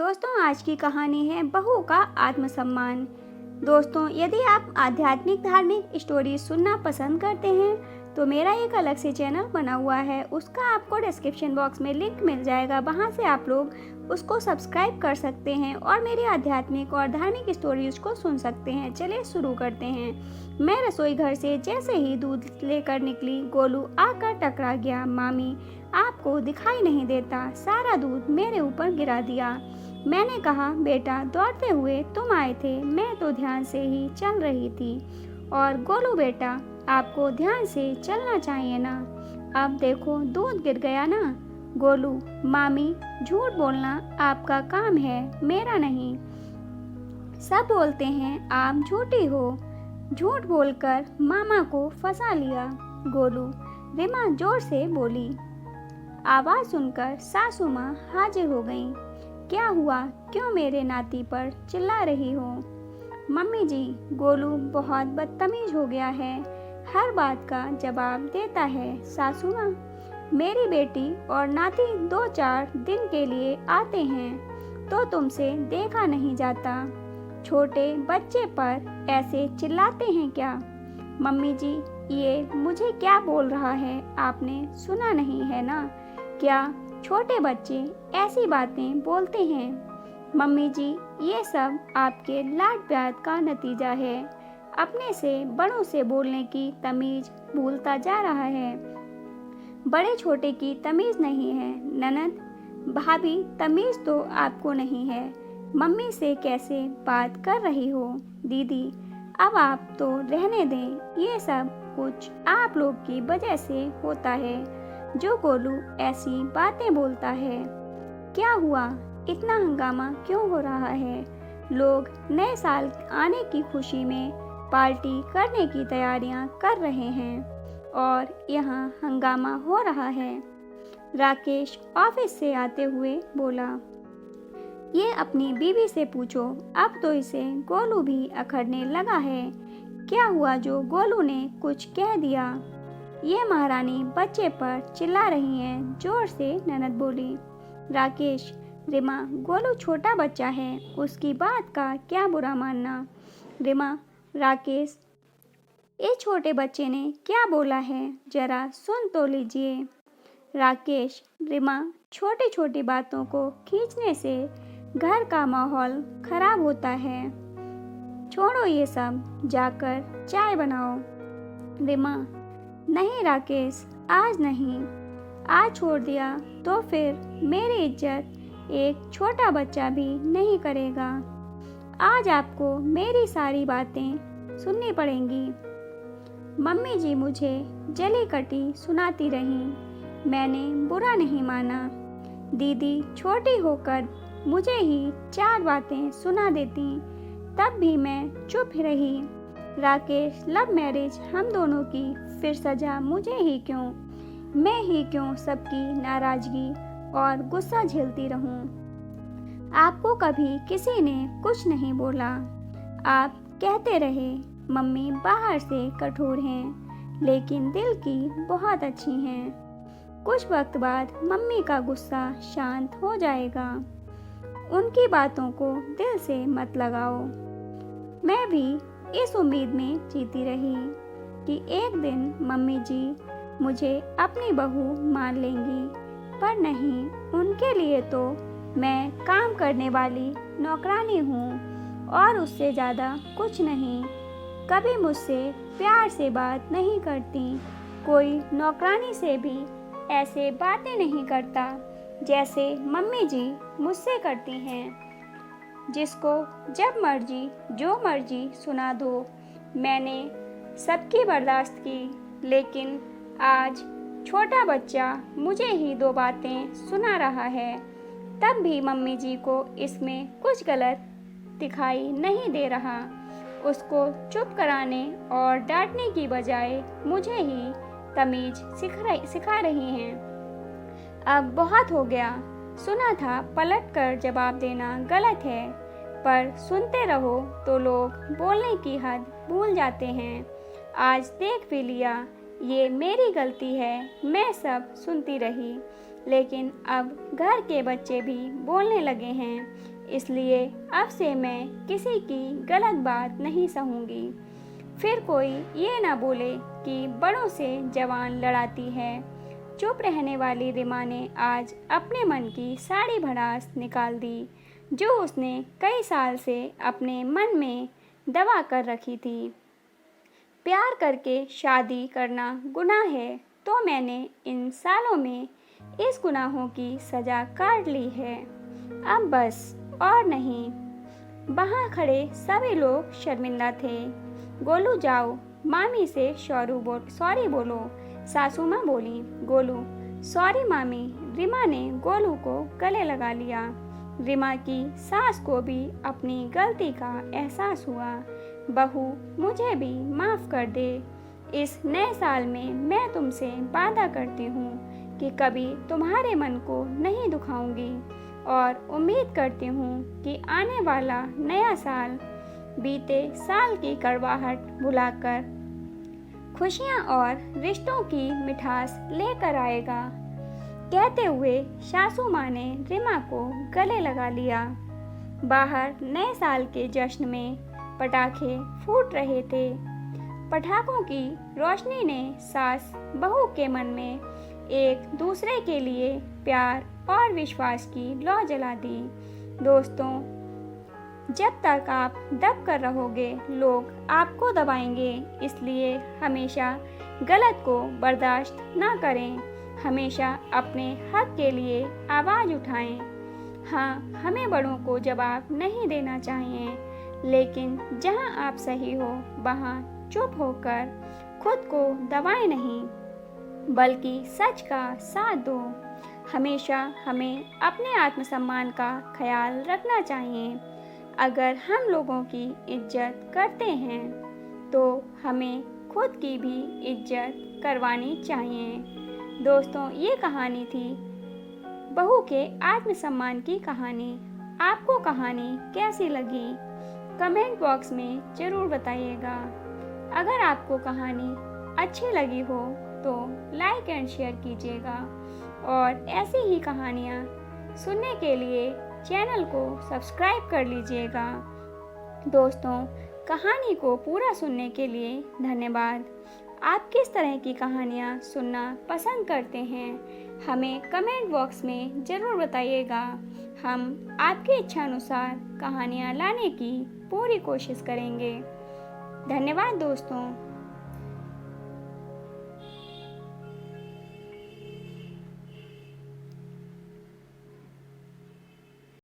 दोस्तों, आज की कहानी है बहू का आत्मसम्मान। दोस्तों, यदि आप आध्यात्मिक धार्मिक स्टोरी सुनना पसंद करते हैं तो मेरा एक अलग से चैनल बना हुआ है, उसका आपको डिस्क्रिप्शन बॉक्स में लिंक मिल जाएगा। वहां से आप लोग उसको सब्सक्राइब कर सकते हैं और मेरी आध्यात्मिक और धार्मिक स्टोरीज को सुन सकते हैं। चलिए शुरू करते हैं। मैं रसोई घर से जैसे ही दूध लेकर निकली, गोलू आकर टकरा गया। मामी, आपको दिखाई नहीं देता, सारा दूध मेरे ऊपर गिरा दिया। मैंने कहा, बेटा दौड़ते हुए तुम आए थे, मैं तो ध्यान से ही चल रही थी। और गोलू बेटा, आपको ध्यान से चलना चाहिए ना, अब देखो दूध गिर गया ना। गोलू, मामी झूठ बोलना आपका काम है, मेरा नहीं। सब बोलते हैं आप झूठी हो। झूठ बोलकर मामा को फंसा लिया। गोलू, रिमा जोर से बोली। आवाज सुनकर सासू माँ हाजिर हो गईं। क्या हुआ, क्यों मेरे नाती पर चिल्ला रही हो? मम्मी जी, गोलू बहुत बदतमीज हो गया है, हर बात का जवाब देता है। सासू माँ, मेरी बेटी और नाती 2-4 दिन के लिए आते हैं तो तुमसे देखा नहीं जाता। छोटे बच्चे पर ऐसे चिल्लाते हैं क्या? मम्मी जी, ये मुझे क्या बोल रहा है, आपने सुना नहीं है ना? क्या छोटे बच्चे ऐसी बातें बोलते हैं? मम्मी जी, ये सब आपके लाड प्यार का नतीजा है। अपने से बड़ों से बोलने की तमीज भूलता जा रहा है। बड़े छोटे की तमीज नहीं है। ननद भाभी, तमीज तो आपको नहीं है। मम्मी से कैसे बात कर रही हो? दीदी, अब आप तो रहने दें, ये सब कुछ आप लोग की वजह से होता है जो गोलू ऐसी बातें बोलता है। क्या हुआ, इतना हंगामा क्यों हो रहा है? लोग नए साल आने की खुशी में पार्टी करने की तैयारियां कर रहे हैं और यहाँ हंगामा हो रहा है। राकेश ऑफिस से आते हुए बोला, ये अपनी बीवी से पूछो, अब तो इसे गोलू भी अखड़ने लगा है। क्या हुआ जो गोलू ने कुछ कह दिया? ये महारानी बच्चे पर चिल्ला रही हैं, जोर से ननद बोली। राकेश, रिमा, गोलू छोटा बच्चा है, उसकी बात का क्या बुरा मानना। रिमा, राकेश, इस छोटे बच्चे ने क्या बोला है, जरा सुन तो लीजिए। राकेश, रिमा, छोटी छोटी बातों को खींचने से घर का माहौल खराब होता है। छोड़ो ये सब, जाकर चाय बनाओ। रिमा, नहीं राकेश, आज नहीं, आज छोड़ दिया तो फिर मेरी इज्जत एक छोटा बच्चा भी नहीं करेगा। आज आपको मेरी सारी बातें सुननी पड़ेंगी। मम्मी जी मुझे जली कटी सुनाती रहीं, मैंने बुरा नहीं माना। दीदी छोटी होकर मुझे ही 4 बातें सुना देती, तब भी मैं चुप रही। राकेश, लव मैरिज हम दोनों की, फिर सजा मुझे ही क्यों? मैं ही क्यों सबकी नाराजगी और गुस्सा झेलती रहूं? आपको कभी किसी ने कुछ नहीं बोला, आप कहते रहे मम्मी बाहर से कठोर हैं लेकिन दिल की बहुत अच्छी हैं। कुछ वक्त बाद मम्मी का गुस्सा शांत हो जाएगा, उनकी बातों को दिल से मत लगाओ। मैं भी इस उम्मीद में जीती रही कि एक दिन मम्मी जी मुझे अपनी बहू मान लेंगी, पर नहीं, उनके लिए तो मैं काम करने वाली नौकरानी हूँ और उससे ज़्यादा कुछ नहीं। कभी मुझसे प्यार से बात नहीं करती, कोई नौकरानी से भी ऐसे बातें नहीं करता जैसे मम्मी जी मुझसे करती हैं। जिसको जब मर्जी जो मर्जी सुना दो। मैंने सबकी बर्दाश्त की, लेकिन आज छोटा बच्चा मुझे ही 2 बातें सुना रहा है, तब भी मम्मी जी को इसमें कुछ गलत दिखाई नहीं दे रहा। उसको चुप कराने और डांटने की बजाय मुझे ही तमीज सिखा रही हैं। अब बहुत हो गया, सुना था पलट कर जवाब देना गलत है, पर सुनते रहो तो लोग बोलने की हद भूल जाते हैं। आज देख भी लिया, ये मेरी गलती है, मैं सब सुनती रही, लेकिन अब घर के बच्चे भी बोलने लगे हैं। इसलिए अब से मैं किसी की गलत बात नहीं सहूँगी। फिर कोई ये ना बोले कि बड़ों से जवान लड़ाती है। चुप रहने वाली रिमा ने आज अपने मन की सारी भड़ास निकाल दी, जो उसने कई साल से अपने मन में दबा कर रखी थी। प्यार करके शादी करना गुनाह है, तो मैंने इन सालों में इस गुनाहों की सज़ा काट ली है। अब बस और नहीं। वहाँ खड़े सभी लोग शर्मिंदा थे। गोलू जाओ, मामी से सॉरी बोलो, सासू माँ बोली। गोलू सॉरी मामी। रिमा ने गोलू को गले लगा लिया। रिमा की सास को भी अपनी गलती का एहसास हुआ। बहू मुझे भी माफ़ कर दे। इस नए साल में मैं तुमसे वादा करती हूँ कि कभी तुम्हारे मन को नहीं दुखाऊंगी और उम्मीद करती हूँ कि आने वाला नया साल बीते साल की कड़वाहट भुलाकर खुशियाँ और रिश्तों की मिठास लेकर आएगा। कहते हुए सासू माँ ने रिमा को गले लगा लिया। बाहर नए साल के जश्न में पटाखे फूट रहे थे। पटाखों की रोशनी ने सास बहू के मन में एक दूसरे के लिए प्यार और विश्वास की लौ जला दी। दोस्तों, जब तक आप दब कर रहोगे, लोग आपको दबाएंगे। इसलिए हमेशा गलत को बर्दाश्त ना करें। हमेशा अपने हक के लिए आवाज़ उठाएं। हाँ, हमें बड़ों को जवाब नहीं देना चाहिए, लेकिन जहाँ आप सही हो वहाँ चुप होकर खुद को दबाएं नहीं, बल्कि सच का साथ दो। हमेशा हमें अपने आत्मसम्मान का ख्याल रखना चाहिए। अगर हम लोगों की इज्जत करते हैं तो हमें खुद की भी इज्जत करवानी चाहिए। दोस्तों, ये कहानी थी बहू के आत्मसम्मान की कहानी। आपको कहानी कैसी लगी कमेंट बॉक्स में ज़रूर बताइएगा। अगर आपको कहानी अच्छी लगी हो तो लाइक एंड शेयर कीजिएगा और ऐसी ही कहानियाँ सुनने के लिए चैनल को सब्सक्राइब कर लीजिएगा। दोस्तों, कहानी को पूरा सुनने के लिए धन्यवाद। आप किस तरह की कहानियाँ सुनना पसंद करते हैं, हमें कमेंट बॉक्स में ज़रूर बताइएगा। हम आपकी इच्छानुसार कहानियाँ लाने की पूरी कोशिश करेंगे। धन्यवाद दोस्तों।